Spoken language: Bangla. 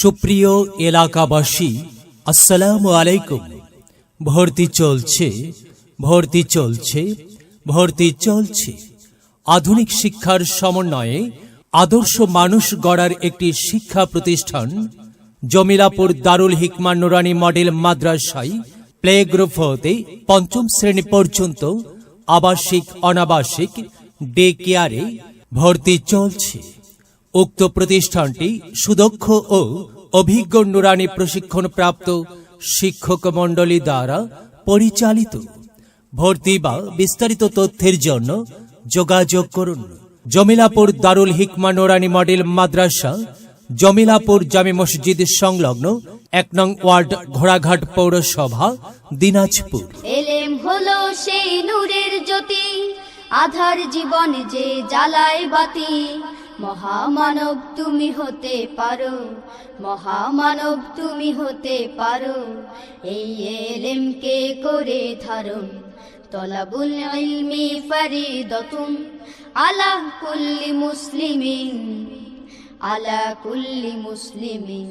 সুপ্রিয় এলাকাবাসী, আসসালামু আলাইকুম। ভর্তি চলছে, ভর্তি চলছে, ভর্তি চলছে। আধুনিক শিক্ষার সমন্বয়ে আদর্শ মানুষ গড়ার একটি শিক্ষা প্রতিষ্ঠান জমিলাপুর দারুল হিকমা নুরানী মডেল মাদ্রাসায় প্লে গ্রুপ হতে পঞ্চম শ্রেণী পর্যন্ত আবাসিক অনাবাসিক ডে কেয়ারে ভর্তি চলছে। উক্ত প্রতিষ্ঠানটি সুদক্ষ ও অভিজ্ঞ নুরানী প্রশিক্ষণপ্রাপ্ত শিক্ষক মণ্ডলী দ্বারা পরিচালিত। ভর্তি বা বিস্তারিত তথ্যের জন্য যোগাযোগ করুন জমিলাপুর দারুল হিকমা নুরানী মডেল মাদ্রাসা, জমিলাপুর জামে মসজিদ সংলগ্ন ১ নং ওয়ার্ড, ঘোড়াঘাট পৌরসভা, দিনাজপুর। এলেম হলো সেই নূরের জ্যোতি, আধার জীবন যে জ্বালায় বাতি। মহামানব তুমি হতে পারো, মহামানব তুমি হতে পারো। এই এলেমকে করে ধারণ, তলাবুল ইলমি ফরিদাতুন আলা কুল্লি মুসলিমিন, আলা কুল্লি মুসলিমিন।